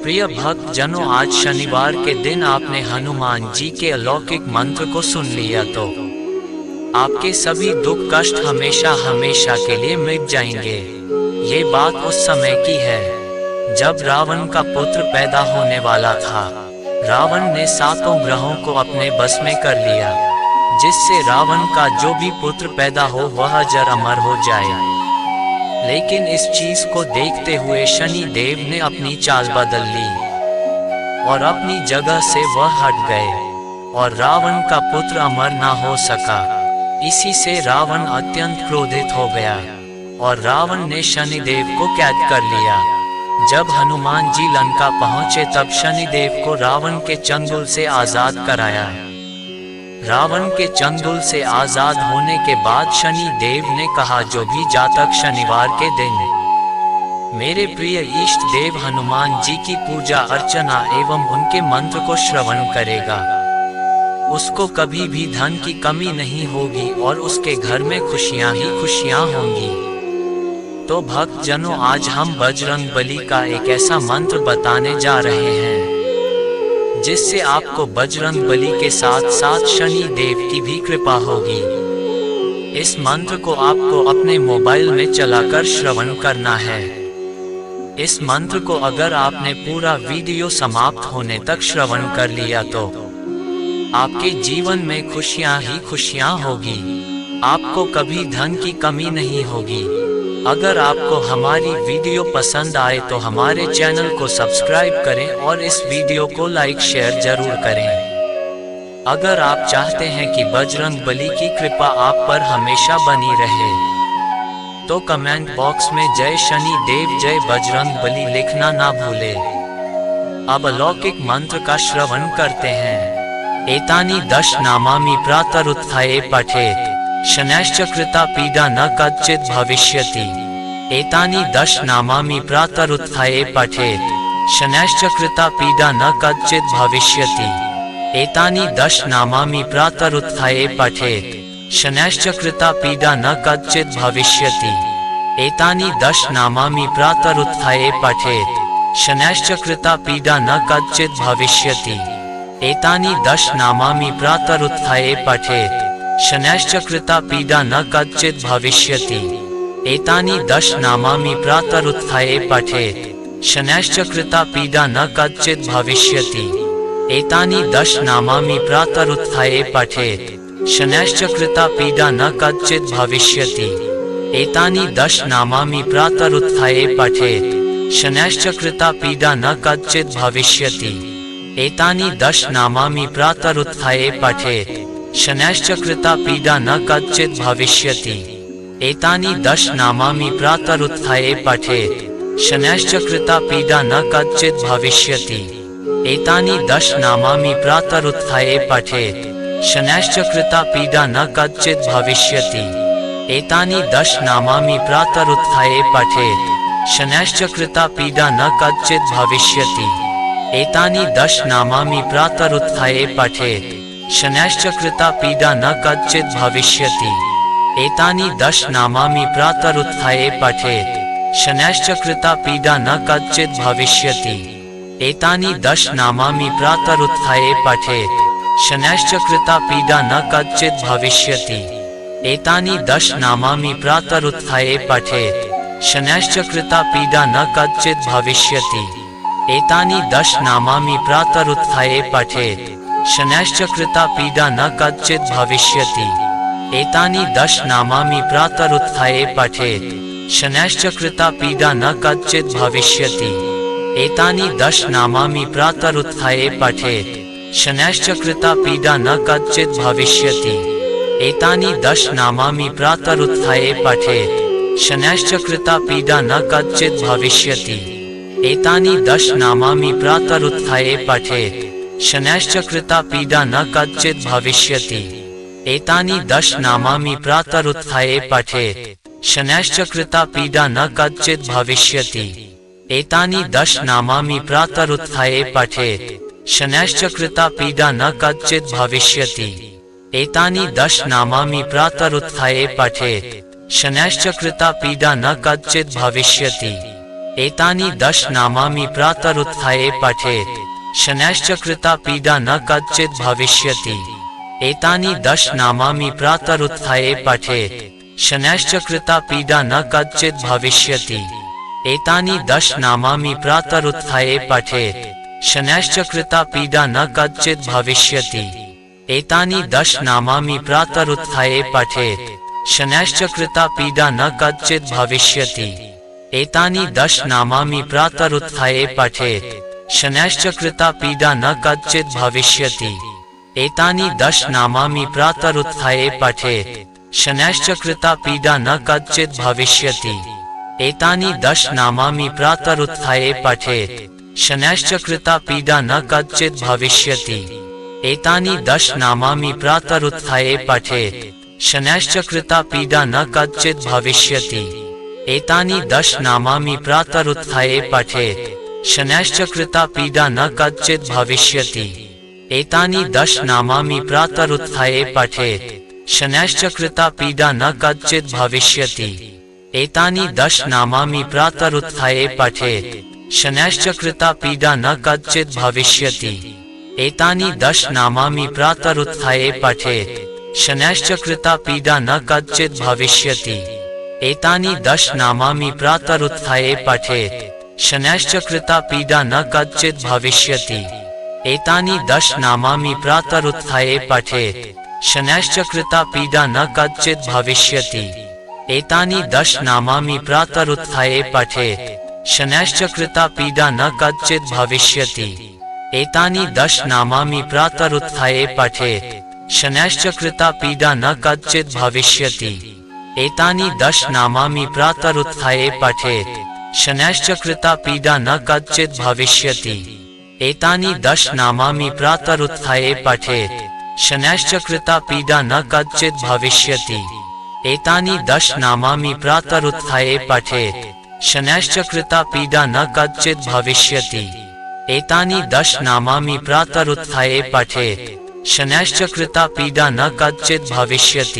प्रिय भक्त जनों, आज शनिवार के दिन आपने हनुमान जी के अलौकिक मंत्र को सुन लिया तो आपके सभी दुख कष्ट हमेशा हमेशा के लिए मिट जाएंगे। ये बात उस समय की है जब रावण का पुत्र पैदा होने वाला था। रावण ने 7 ग्रहों को अपने बस में कर लिया, जिससे रावण का जो भी पुत्र पैदा हो वह जर अमर हो जाए। लेकिन इस चीज को देखते हुए शनि देव ने अपनी चाल बदल ली और अपनी जगह से वह हट गए और रावण का पुत्र अमर ना हो सका। इसी से रावण अत्यंत क्रोधित हो गया और रावण ने शनिदेव को कैद कर लिया। जब हनुमान जी लंका पहुंचे तब शनिदेव को रावण के चंगुल से आजाद कराया। रावण के चंगुल से आजाद होने के बाद शनि देव ने कहा, जो भी जातक शनिवार के दिन मेरे प्रिय इष्ट देव हनुमान जी की पूजा अर्चना एवं उनके मंत्र को श्रवण करेगा, उसको कभी भी धन की कमी नहीं होगी और उसके घर में खुशियां ही खुशियां होंगी। तो भक्त जनों, आज हम बजरंग बली का एक ऐसा मंत्र बताने जा रहे हैं जिससे आपको बजरंग बली के साथ साथ शनि देव की भी कृपा होगी। इस मंत्र को आपको अपने मोबाइल में चलाकर श्रवण करना है। इस मंत्र को अगर आपने पूरा वीडियो समाप्त होने तक श्रवण कर लिया तो आपके जीवन में खुशियां ही खुशियां होगी। आपको कभी धन की कमी नहीं होगी। अगर आपको हमारी वीडियो पसंद आए तो हमारे चैनल को सब्सक्राइब करें और इस वीडियो को लाइक शेयर जरूर करें। अगर आप चाहते हैं कि बजरंग बली की कृपा आप पर हमेशा बनी रहे तो कमेंट बॉक्स में जय शनि देव जय बजरंग बली लिखना ना भूले। अब अलौकिक मंत्र का श्रवण करते हैं। एतानि 10 नामामि प्रातरुत्थाये पठेत् शनैश्च कृता पीडा न कच्चित् भविष्यति। एतानि 10 नामामि प्रातरुत्थाये पठेत् शनैश्च कृता पीडा न कच्चित् भविष्यति। एतानि 10 नामामि प्रातरुत्थाये पठेत् शनैश्च कृता पीडा न कच्चित् भविष्यति। एतानि 10 नामामि प्रातरुत्थाये पठेत् शनैश्च कृता पीडा न कच्चित् भविष्यति। एतानि 10 नामामि प्रातरुत्थाये पठेत् शनैश्च कृता पीडा न कच्चित् भविष्यति। एतानि 10 नामामि प्रातरुत्थाये पठेत् शनैश्च कृता पीडा न कच्चित् भविष्यति। एतानि 10 नामामि प्रातरुत्थाये पठेत् शनैश्च कृता पीडा न कच्चित् भविष्यति। एतानि 10 नामामि प्रातरुत्थाये पठेत् शनैश्च कृता पीडा न कच्चित् भविष्यति। एतानि 10 नामामि प्रातरुत्थाये पठेत् शनैश्च कृता पीडा न कच्चित् भविष्यति। एतानि 10 नामामि प्रातरुत्थाये पठेत् शनैश्च कृता पीडा न कच्चित् भविष्यति। एतानि 10 नामामि प्रातरुत्थाये पठेत् शनैश्च कृता पीडा न कच्चित् भविष्यति। एतानि 10 नामामि प्रातरुत्थाये पठेत् शनैश्च कृता पीडा न कच्चित् भविष्यति। एतानि 10 नामामि प्रातरुत्थाये पठेत् शनैश्च कृता पीडा न कच्चित् भविष्यति। एतानि 10 नामामि प्रातरुत्थाये पठेत् शनैश्च कृता पीडा न कच्चित् भविष्यति। एतानि 10 नामामि प्रातरुत्थाये पठेत् शनैश्च कृता पीडा न कच्चित् भविष्यति। एतानि 10 नामामि प्रातरुत्थाये पठेत् शनैश्च कृता पीडा न कच्चित् भविष्यति। एतानि 10 नामामि प्रातरुत्थाये पठेत् शनैश्च कृता पीडा न कच्चित् भविष्यति। एतानि 10 नामामि प्रातरुत्थाये पठेत् शनैश्च कृता पीडा न कच्चित् भविष्यति। एतानि 10 नामामि प्रातरुत्थाये पठेत् शनैश्च कृता पीडा न कच्चित् भविष्यति। एतानि 10 नामामि प्रातरुत्थाये पठेत् शनैश्च कृता पीडा न कच्चित् भविष्यति। एतानि 10 नामामि प्रातरुत्थाये पठेत् शनैश्च कृता पीडा न कच्चित् भविष्यति। एतानि 10 नामामि प्रातरुत्थाये पठेत् शनैश्च कृता पीडा न कच्चित् भविष्यति। एतानि 10 नामामि प्रातरुत्थाये पठेत् शनैश्च कृता पीडा न कच्चित् भविष्यति। एतानि 10 नामामि प्रातरुत्थाये पठेत् शनैश्च कृता पीडा न कच्चित् भविष्यति। एतानि दश नामानि प्रातरुत्थाये पठेत् शनैश्च कृता पीडा न कच्चित् भविष्यति। एतानि दश नामानि प्रातरुत्थाये पठेत् शनैश्च कृता पीडा न कच्चित् भविष्यति। एतानि दश नामानि प्रातरुत्थाये पठेत् शनैश्च कृता पीडा न कच्चित् भविष्यति। एतानि दश नामानि प्रातरुत्थाये पठेत् शनैश्च कृता पीडा न कच्चित् भविष्यति। एतानि दश नामानि प्रातरुत्थाये पठेत् शनैश्च कृता पीडा न कच्चित् भविष्यति। एतानि दश नामानि प्रातरुत्थाये पठेत् शनैश्च कृता पीडा न कच्चित् भविष्यति। एतानि दश नामानि प्रातरुत्थाये पठेत् शनैश्च कृता पीडा न कच्चित् भविष्यति। एतानि दश नामानि प्रातरुत्थाये पठेत् शनैश्च कृता पीडा न कच्चित् भविष्यति। एतानि दश नामानि प्रातरुत्थाये पठेत् शनैश्च कृता पीडा न कच्चित् भविष्यति। एतानि दश नामानि प्रातरुत्थाये पठेत् शनैश्च कृता पीडा न कच्चित् भविष्यति। एतानि दश नामानि प्रातरुत्थाये पठेत् शनैश्च कृता पीडा न कच्चित् भविष्यति। एतानि दश नामानि प्रातरुत्थाये पठेत् शनैश्च कृता पीडा न कच्चित् भविष्यति। एतानि दश नामानि प्रातरुत्थाये पठेत् शनैश्च कृता पीडा न कच्चित् भविष्यति। एतानि दश नामानि प्रातरुत्थाये पठेत् शनैश्च कृता पीडा न कच्चित् भविष्यति। एतानि दश नामानि प्रातरुत्थाये पठेत् शनैश्च कृता पीडा न कच्चित् भविष्यति। एतानि दश नामानि प्रातरुत्थाये पठेत् शनैश्च कृता पीडा न कच्चित् भविष्यति। एतानि दश नामानि प्रातरुत्थाये पठेत् शनैश्च कृता पीडा न कच्चित् भविष्यति। एतानि दश नामानि प्रातरुत्थाये पठेत् शनैश्च कृता पीडा न कच्चित् भविष्यति। एतानि दश नामानि प्रातरुत्थाये पठेत् शनैश्च कृता पीडा न कच्चित् भविष्यति। एतानि दश नामानि प्रातरुत्थाये पठेत् शनैश्च कृता पीडा न कच्चित् भविष्यति।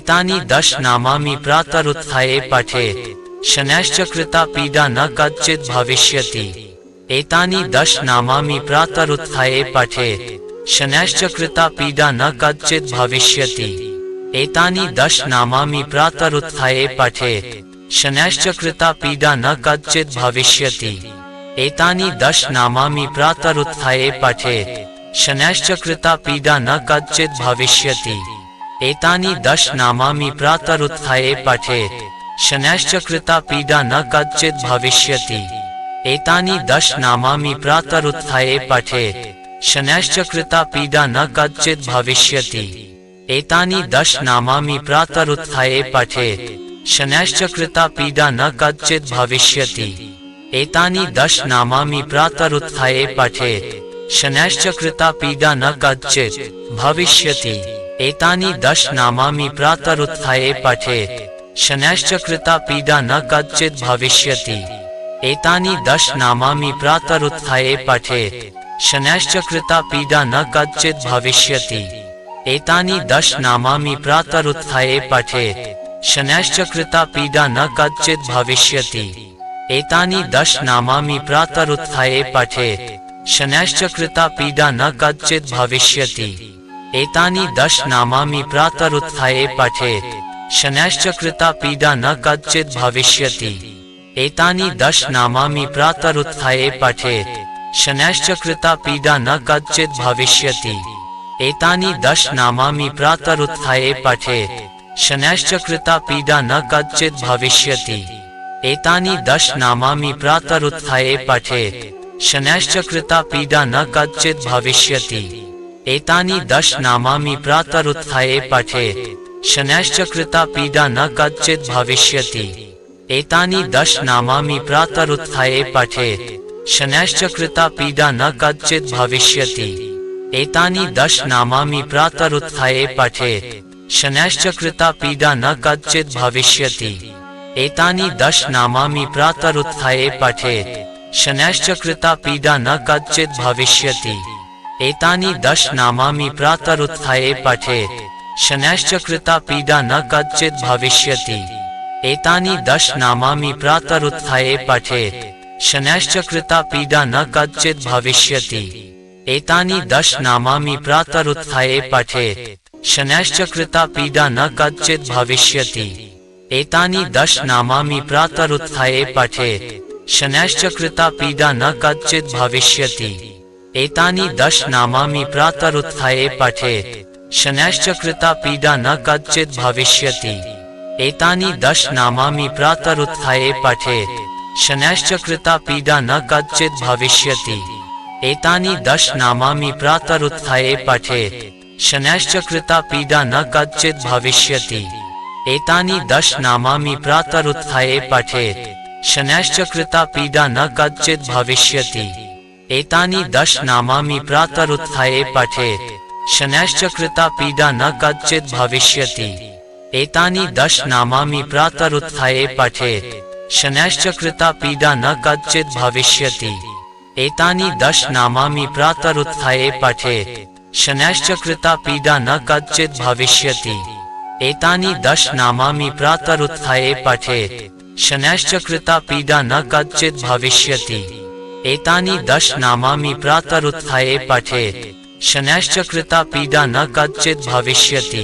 एतानि दश नामानि प्रातरुत्थाये पठेत् शनैश्च कृता पीडा न कच्चित् भविष्यति। एतानि दश नामानि प्रातरुत्थाये पठेत् शनैश्च कृता पीडा न कच्चित् भविष्यति। एतानि दश नामानि प्रातरुत्थाये पठेत् शनैश्च कृता पीडा न कच्चित् भविष्यति। एतानि दश नामानि प्रातरुत्थाये पठेत् शनैश्च कृता पीडा न कच्चित् भविष्यति। एतानि दश नामानि प्रातरुत्थाये पठेत् शनैश्च कृता पीडा न कच्चित् भविष्यति। एतानि दश नामानि प्रातरुत्थाये पठेत् शनैश्च कृता पीडा न कच्चित् भविष्यति। एतानि दश नामानि प्रातरुत्थाये पठेत् शनैश्च कृता पीडा न कच्चित् भविष्यति। एतानि दश नामानि प्रातरुत्थाये पठेत् शनैश्च कृता पीडा न कच्चित् भविष्यति। एतानि दश नामानि प्रातरुत्थाये पठेत् शनैश्च कृता पीडा न कच्चित् भविष्यति। एतानि दश नामानि प्रातरुत्थाये पठेत् शनैश्च कृता पीडा न कच्चित् भविष्यति। एतानि दश नामानि प्रातरुत्थाये पठेत् शनैश्च कृता पीडा न कच्चित् भविष्यति। एतानि दश नामानि प्रातरुत्थाये पठेत् शनैश्च कृता पीडा न कच्चित् भविष्यति। एतानि दश नामानि प्रातरुत्थाये पठेत् शनैश्च कृता पीडा न कच्चित् भविष्यति। एतानि दश नामानि प्रातरुत्थाये पठेत् शनैश्च कृता पीडा न कच्चित् भविष्यति। एतानि दश नामानि प्रातरुत्थाये पठेत् शनैश्च कृता पीडा न कच्चित् भविष्यति। एतानि दश नामानि प्रातरुत्थाये पठेत् शनैश्च कृता पीडा न कच्चित् भविष्यति। एतानि दश नामानि प्रातरुत्थाये पठेत् शनैश्च कृता पीडा न कच्चित् भविष्यति। एतानि दश नामानि प्रातरुत्थाये पठेत् शनैश्च कृता पीडा न कच्चित् भविष्यति। एतानि दश नामानि प्रातरुत्थाये पठेत् शनैश्च कृता पीडा न कच्चित् भविष्यति। एतानि दश नामानि प्रातरुत्थाये पठेत् शनैश्च कृता पीडा न कच्चित् भविष्यति। एतानि दश नामानि प्रातरुत्थाये पठेत् शनैश्च कृता पीडा न कच्चित् भविष्यति। एतानि दश नामानि प्रातरुत्थाये पठेत् शनैश्च कृता पीडा न कच्चित् भविष्यति। एतानि दश नामानि प्रातरुत्थाये पठेत् शनैश्च कृता पीडा न कच्चित् भविष्यति। एतानि दश नामानि प्रातरुत्थाये पठेत् शनैश्च कृता पीडा न कच्चित् भविष्यति। एतानि दश नामानि प्रातरुत्थाये पठेत् शनैश्च कृता पीडा न कच्चित् भविष्यति। एतानि दश नामानि प्रातरुत्थाये पठेत् शनैश्च कृता पीडा न कच्चित् भविष्यति। एतानि दश नामानि प्रातरुत्थाये पठेत् शनैश्च कृता पीडा न कच्चित् भविष्यति। एतानि दश नामानि प्रातरुत्थाये पठेत् शनैश्च कृता पीडा न कच्चित् भविष्यति। एतानि दश नामानि प्रातरुत्थाये पठेत् शनैश्च कृता पीडा न कच्चित् भविष्यति। एतानि दश नामानि प्रातरुत्थाये पठेत् शनैश्च कृता पीडा न कच्चित् भविष्यति। एतानि दश नामानि प्रातरुत्थाये पठेत् शनैश्च कृता पीडा न कच्चित् भविष्यति। एतानि दश नामानि प्रातरुत्थाये पठेत् शनैश्च कृता पीडा न कच्चित् भविष्यति। एतानि दश नामानि प्रातरुत्थाये पठेत् शनैश्च कृता पीडा न कच्चित् भविष्यति।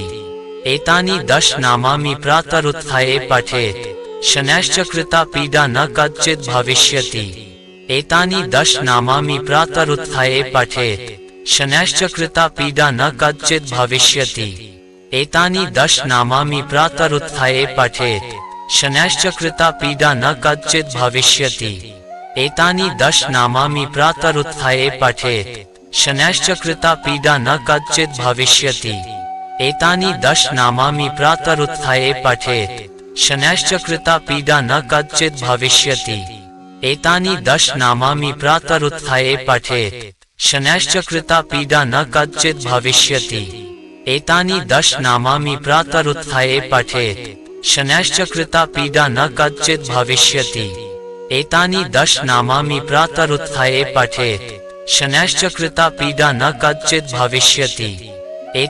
एतानि दश नामानि प्रातरुत्थाये पठेत् शनैश्च कृता पीडा न कच्चित् भविष्यति। एतानि दश नामानि प्रातरुत्थाये पठेत् शनैश्च कृता पीडा न कच्चित् भविष्यति। एतानि दश नामानि प्रातरुत्थाये पठेत् शनैश्च कृता पीडा न कच्चित् भविष्यति। एतानि दश नामानि प्रातरुत्थाये पठेत् शनैश्च कृता पीडा न कच्चित् भविष्यति। एतानि दश नामानि प्रातरुत्थाये पठेत् शनैश्च कृता पीडा न कच्चित् भविष्यति। एतानि दश नामानि प्रातरुत्थाये पठेत् शनैश्च कृता पीडा न कच्चित् भविष्यति। एतानि दश नामानि प्रातरुत्थाये पठेत् शनैश्च कृता पीडा न कच्चित् भविष्यति। एतानि दश नामानि प्रातरुत्थाये पठेत् शनैश्च कृता पीडा न कच्चित् भविष्यति।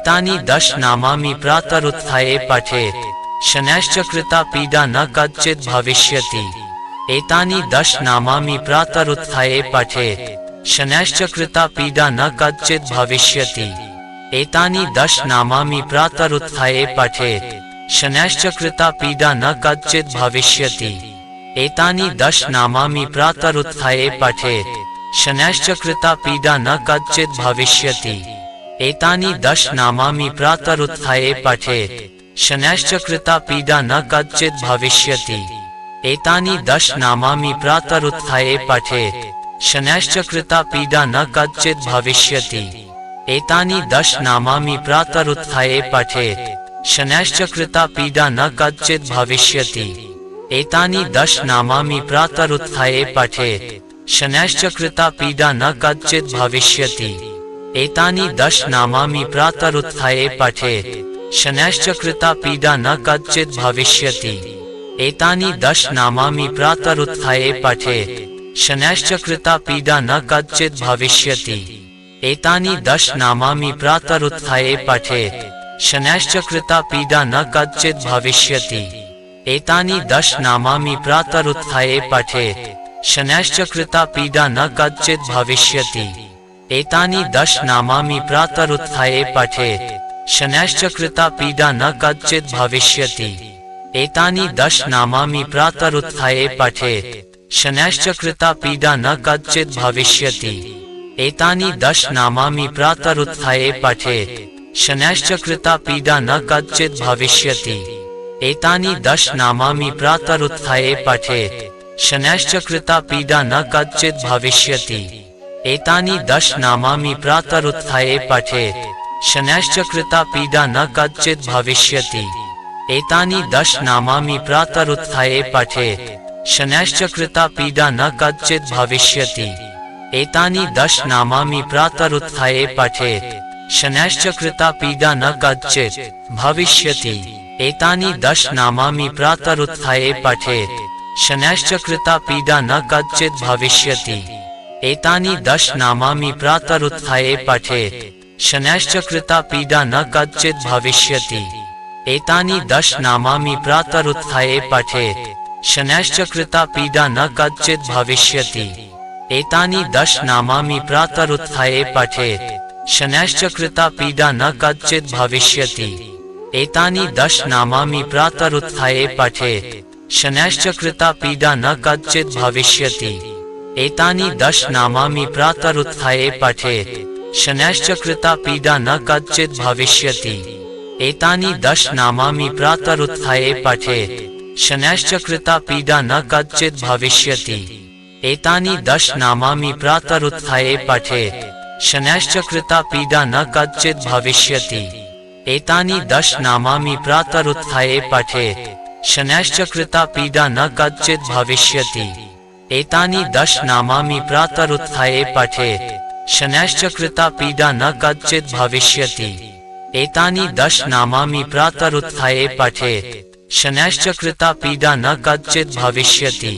एतानि दश नामानि प्रातरुत्थाये पठेत् शनैश्च कृता पीडा न कच्चित् भविष्यति। एतानि दश नामानि प्रातरुत्थाये पठेत् शनैश्च कृता पीडा न कच्चित् भविष्यति। एतानि दश नामानि प्रातरुत्थाये पठेत् शनैश्च कृता पीडा न कच्चित् भविष्यति। एतानि दश नामानि प्रातरुत्थाये पठेत् शनैश्च कृता पीडा न कच्चित् भविष्यति। एतानि दश नामानि प्रातरुत्थाये पठेत् शनैश्च कृता पीडा न कच्चित् भविष्यति। एतानि दश नामानि प्रातरुत्थाये पठेत् शनैश्च कृता पीडा न कच्चित् भविष्यति। एतानि दश नामानि प्रातरुत्थाये पठेत् शनैश्च कृता पीडा न कच्चित् भविष्यति। एतानि दश नामानि प्रातरुत्थाये पठेत् शनैश्च कृता पीडा न कच्चित् भविष्यति। एतानि दश नामानि प्रातरुत्थाये पठेत् शनैश्च कृता पीडा न कच्चित् भविष्यति। एतानि दश नामानि प्रातरुत्थाये पठेत् शनैश्च कृता पीडा न कच्चित् भविष्यति। एतानि दश नामानि प्रातरुत्थाये पठेत् शनैश्च कृता पीडा न कच्चित् भविष्यति। एतानि दश नामानि प्रातरुत्थाये पठेत् शनैश्च कृता पीडा न कच्चित् भविष्यति। एतानि दश नामानि प्रातरुत्थाये पठेत् शनैश्च कृता पीडा न कच्चित् भविष्यति। एतानि दश नामानि प्रातरुत्थाये पठेत् शनैश्च कृता पीडा न कच्चित् भविष्यति। एतानि दश नामानि प्रातरुत्थाये पठेत् शनैश्च कृता पीडा न कच्चित् भविष्यति। एतानि दश नामानि प्रातरुत्थाये पठेत् शनैश्च कृता पीडा न कच्चित् भविष्यति। एतानि दश नामानि प्रातरुत्थाये पठेत् शनैश्च कृता पीडा न कच्चित् भविष्यति। एतानि दश नामानि प्रातरुत्थाये पठेत् शनैश्च कृता पीडा न कच्चित् भविष्यति। एतानि दश नामानि प्रातरुत्थाये पठेत् शनैश्च कृता पीडा न कच्चित् भविष्यति। एतानि दश नामानि प्रातरुत्थाये पठेत् शनैश्च कृता पीडा न कच्चित् भविष्यति। एतानि दश नामानि प्रातरुत्थाये पठेत् शनैश्च कृता पीडा न कच्चित् भविष्यति। एतानि दश नामानि प्रातरुत्थाये पठेत् शनैश्च कृता पीडा न कच्चित् भविष्यति। एतानि दश नामानि प्रातरुत्थाये पठेत् शनैश्च कृता पीडा न कच्चित् भविष्यति। एतानि दश नामानि प्रातरुत्थाये पठेत् शनैश्च कृता पीडा न कच्चित् भविष्यति। एतानि दश नामानि प्रातरुत्थाये पठेत् शनैश्च कृता पीडा न कच्चित् भविष्यति। एतानि दश नामानि प्रातरुत्थाये पठेत् शनैश्च कृता पीडा न कच्चित् भविष्यति। एतानि दश नामानि प्रातरुत्थाये पठेत् शनैश्च कृता पीडा न कच्चित् भविष्यति। एतानि दश नामानि प्रातरुत्थाये पठेत् शनैश्च कृता पीडा न कच्चित् भविष्यति। एतानि दश नामानि प्रातरुत्थाये पठेत् शनैश्च कृता पीडा न कच्चित् भविष्यति। एतानि दश नामानि प्रातरुत्थाये पठेत् शनैश्च कृता पीडा न कच्चित् भविष्यति।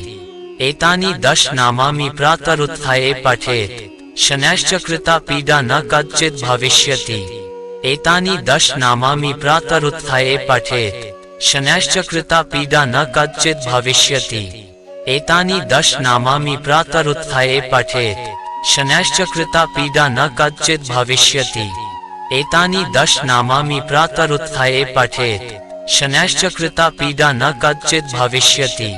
एतानि दश नामानि प्रातरुत्थाये पठेत् शनैश्च कृता पीडा न कच्चित् भविष्यति। एतानि दश नामानि प्रातरुत्थाये पठेत् शनैश्च कृता पीडा न कच्चित् भविष्यति। एतानि दश नामानि प्रातरुत्थाये पठेत् शनैश्च कृता पीडा न कच्चित् भविष्यति। एतानि दश नामानि प्रातरुत्थाये पठेत् शनैश्च कृता पीडा न कच्चित् भविष्यति।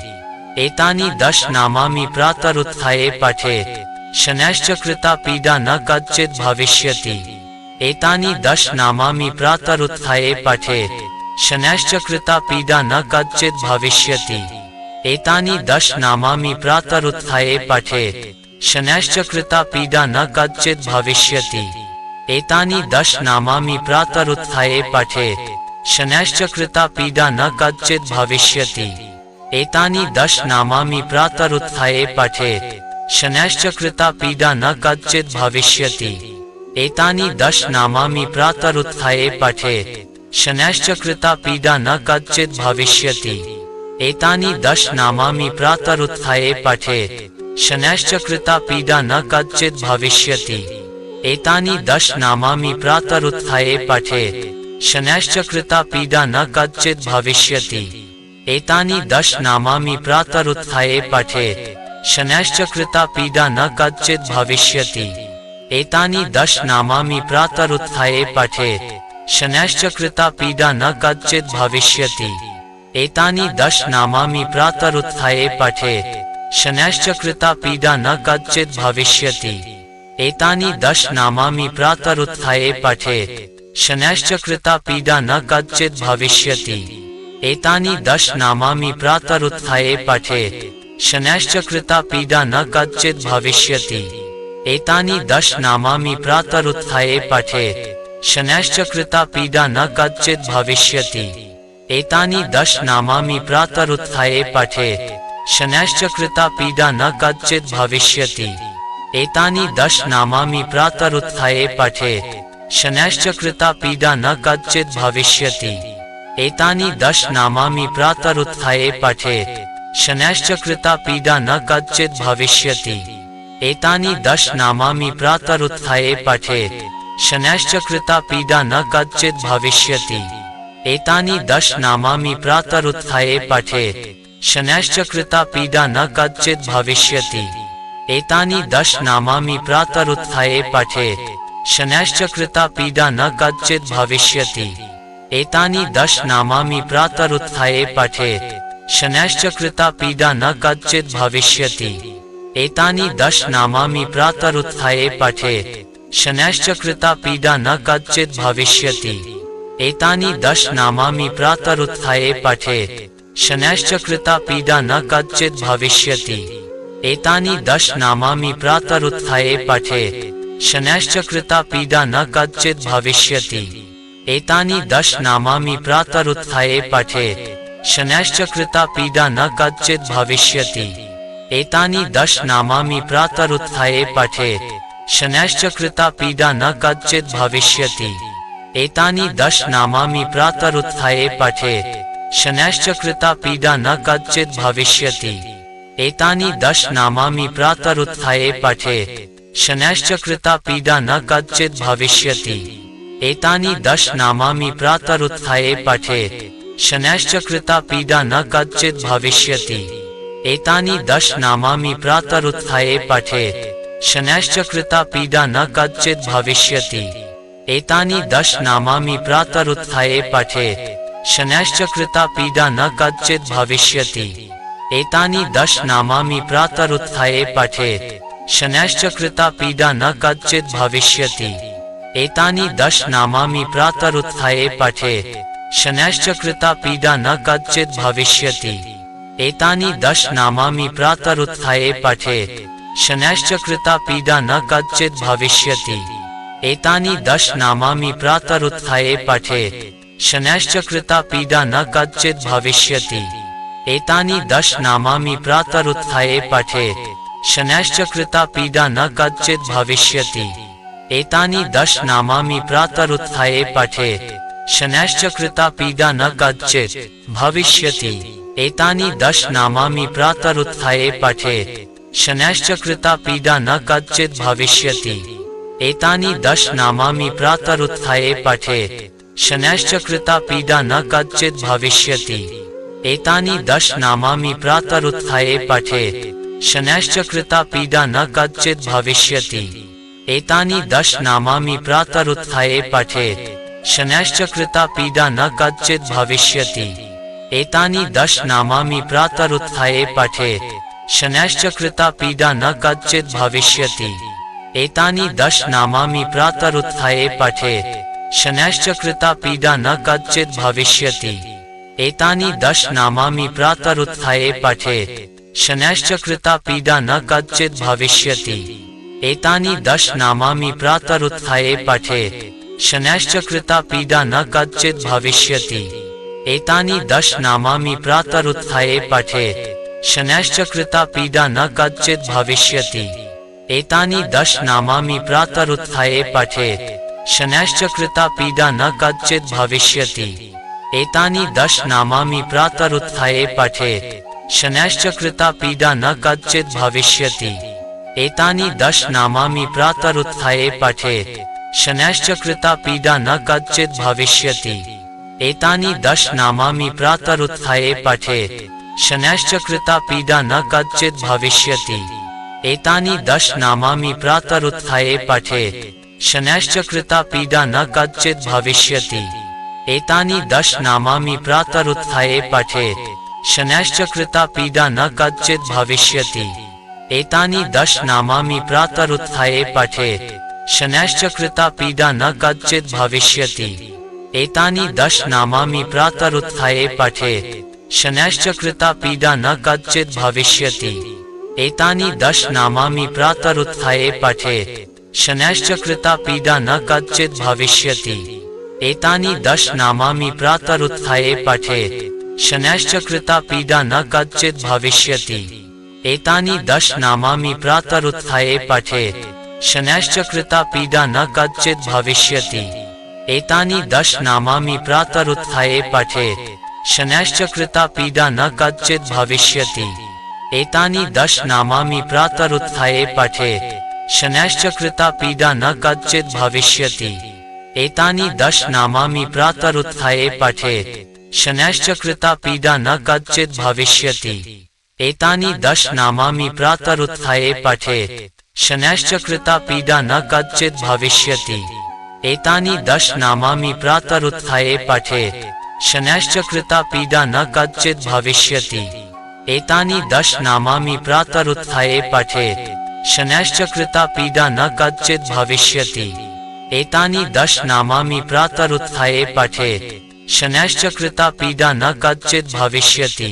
एतानि दश नामानि प्रातरुत्थाये पठेत् शनैश्च कृता पीडा न कच्चित् भविष्यति। एतानि दश नामानि प्रातरुत्थाये पठेत् शनैश्च कृता पीडा न कच्चित् भविष्यति। एतानि दश नामानि प्रातरुत्थाये पठेत् शनैश्च कृता पीडा न कच्चित् भविष्यति। एतानि दश नामानि प्रातरुत्थाये पठेत् शनैश्च कृता पीडा न कच्चित् भविष्यति। एतानि दश नामानि प्रातरुत्थाये पठेत् शनैश्च कृता पीडा न कच्चित् भविष्यति। एतानि दश नामानि प्रातरुत्थाये पठेत् शनैश्च कृता पीडा न कच्चित् भविष्यति। एतानि दश नामानि प्रातरुत्थाये पठेत् शनैश्च कृता पीडा न कच्चित् भविष्यति। एतानि दश नामानि प्रातरुत्थाये पठेत् शनैश्च कृता पीडा न कच्चित् भविष्यति। एतानि दश नामानि प्रातरुत्थाये पठेत् शनैश्च कृता पीडा न कच्चित् भविष्यति। एतानि दश नामानि प्रातरुत्थाये पठेत् शनैश्च कृता पीडा न कच्चित् भविष्यति। एतानि दश नामानि प्रातरुत्थाये पठेत् शनैश्च कृता पीडा न कच्चित् भविष्यति। एतानि दश नामानि प्रातरुत्थाये पठेत् शनैश्च कृता पीडा न कच्चित् भविष्यति। एतानि दश नामानि प्रातरुत्थाये पठेत् शनैश्च कृता पीडा न कच्चित् भविष्यति। एतानि दश नामानि प्रातरुत्थाये पठेत् शनैश्च कृता पीडा न कच्चित् भविष्यति। एतानि दश नामानि प्रातरुत्थाये पठेत् शनैश्च कृता पीडा न कच्चित् भविष्यति। एतानि दश नामानि प्रातरुत्थाये पठेत् शनैश्च कृता पीडा न कच्चित् भविष्यति। एतानि दश नामानि प्रातरुत्थाये पठेत् शनैश्च कृता पीडा न कच्चित् भविष्यति। एतानि दश नामानि प्रातरुत्थाये पठेत् शनैश्च कृता पीडा न कच्चित् भविष्यति। एतानि दश नामानि प्रातरुत्थाये पठेत् शनैश्च कृता पीडा न कच्चित् भविष्यति। एतानि दश नामानि प्रातरुत्थाये पठेत् शनैश्च कृता पीडा न कच्चित् भविष्यति। एतानि दश नामानि प्रातरुत्थाये पठेत् शनैश्च कृता पीडा न कच्चित् भविष्यति। एतानि दश नामानि प्रातरुत्थाये पठेत् शनैश्च कृता पीडा न कच्चित् भविष्यति। एतानि दश नामानि प्रातरुत्थाये पठेत् शनैश्च कृता पीडा न कच्चित् भविष्यति। एतानि दश नामानि प्रातरुत्थाये पठेत् शनैश्च कृता पीडा न कच्चित् भविष्यति। एतानि दश नामानि प्रातरुत्थाये पठेत् शनैश्च कृता पीडा न कच्चित् भविष्यति। एतानि दश नामानि प्रातरुत्थाये पठेत् शनैश्च कृता पीडा न कच्चित् भविष्यति। एतानि दश नामानि प्रातरुत्थाये पठेत् शनैश्च कृता पीडा न कच्चित् भविष्यति। एतानि दश नामानि प्रातरुत्थाये पठेत् शनैश्च कृता पीडा न कच्चित् भविष्यति। एतानि दश नामानि प्रातरुत्थाये पठेत् शनैश्च कृता पीडा न कच्चित् भविष्यति। एतानि दश नामानि प्रातरुत्थाये पठेत् शनैश्च कृता पीडा न कच्चित् भविष्यति। एतानि दश नामानि प्रातरुत्थाये पठेत् शनैश्च कृता पीडा न कच्चित् भविष्यति। एतानि दश नामानि प्रातरुत्थाये पठेत् शनैश्च कृता पीडा न कच्चित् भविष्यति। एतानि दश नामानि प्रातरुत्थाये पठेत् शनैश्च कृता पीडा न कच्चित् भविष्यति। एतानि दश नामानि प्रातरुत्थाये पठेत् शनैश्च कृता पीडा न कच्चित् भविष्यति। एतानि दश नामानि प्रातरुत्थाये पठेत् शनैश्च कृता पीडा न कच्चित् भविष्यति। एतानि दश नामानि प्रातरुत्थाये पठेत् शनैश्च कृता पीडा न कच्चित् भविष्यति। एतानि दश नामानि प्रातरुत्थाये पठेत् शनैश्च कृता पीडा न कच्चित् भविष्यति। एतानि दश नामानि प्रातरुत्थाये पठेत् शनैश्च कृता पीडा न कच्चित् भविष्यति। एतानि दश नामानि प्रातरुत्थाये पठेत् शनैश्च कृता पीडा न कच्चित् भविष्यति। एतानि दश नामानि प्रातरुत्थाये पठेत् शनैश्च कृता पीडा न कच्चित् भविष्यति। एतानि दश नामानि प्रातरुत्थाये पठेत् शनैश्च कृता पीडा न कच्चित् भविष्यति। एतानि दश नामानि प्रातरुत्थाये पठेत् शनैश्च कृता पीडा न कच्चित् भविष्यति। एतानि दश नामानि प्रातरुत्थाये पठेत् शनैश्च कृता पीडा न कच्चित् भविष्यति। एतानि दश नामानि प्रातरुत्थाये पठेत् शनैश्च कृता पीडा न कच्चित् भविष्यति। एतानि दश नामानि प्रातरुत्थाये पठेत् शनैश्च कृता पीडा न कच्चित् भविष्यति। एतानि दश नामानि प्रातरुत्थाये पठेत् शनैश्च कृता पीडा न कच्चित् भविष्यति। एतानि दश नामानि प्रातरुत्थाये पठेत् शनैश्च कृता पीडा न कच्चित् भविष्यति। एतानि दश नामानि प्रातरुत्थाये पठेत् शनैश्च कृता पीडा न कच्चित् भविष्यति। एतानि दश नामानि प्रातरुत्थाये पठेत् शनैश्च कृता पीडा न कच्चित् भविष्यति। एतानि दश नामानि प्रातरुत्थाये पठेत् शनैश्च कृता पीडा न कच्चित् भविष्यति। एतानि दश नामानि प्रातरुत्थाये पठेत् शनैश्च कृता पीडा न कच्चित् भविष्यति। एतानि दश नामानि प्रातरुत्थाये पठेत् शनैश्च कृता पीडा न कच्चित् भविष्यति। एतानि दश नामानि प्रातरुत्थाये पठेत् शनैश्च कृता पीडा न कच्चित् भविष्यति। एतानि दश नामानि प्रातरुत्थाये पठेत् शनैश्च कृता पीडा न कच्चित् भविष्यति। एतानि दश नामानि प्रातरुत्थाये पठेत् शनैश्च कृता पीडा न कच्चित् भविष्यति। एतानि दश नामानि प्रातरुत्थाये पठेत् शनैश्च कृता पीडा न कच्चित् भविष्यति। एतानि दश नामानि प्रातरुत्थाये पठेत् शनैश्च कृता पीडा न कच्चित् भविष्यति। एतानि दश नामानि प्रातरुत्थाये पठेत् शनैश्च कृता पीडा न कच्चित् भविष्यति। एतानि दश नामानि प्रातरुत्थाये पठेत् शनैश्च कृता पीडा न कच्चित् भविष्यति। एतानि दश नामानि प्रातरुत्थाये पठेत् शनैश्च कृता पीडा न कच्चित् भविष्यति। एतानि दश नामानि प्रातरुत्थाये पठेत् शनैश्च कृता पीडा न कच्चित् भविष्यति। एतानि दश नामानि प्रातरुत्थाये पठेत् शनैश्च कृता पीडा न कच्चित् भविष्यति। एतानि दश नामानि प्रातरुत्थाये पठेत् शनैश्च कृता पीडा न कच्चित् भविष्यति। एतानि दश नामानि प्रातरुत्थाये पठेत् शनैश्च कृता पीडा न कच्चित् भविष्यति।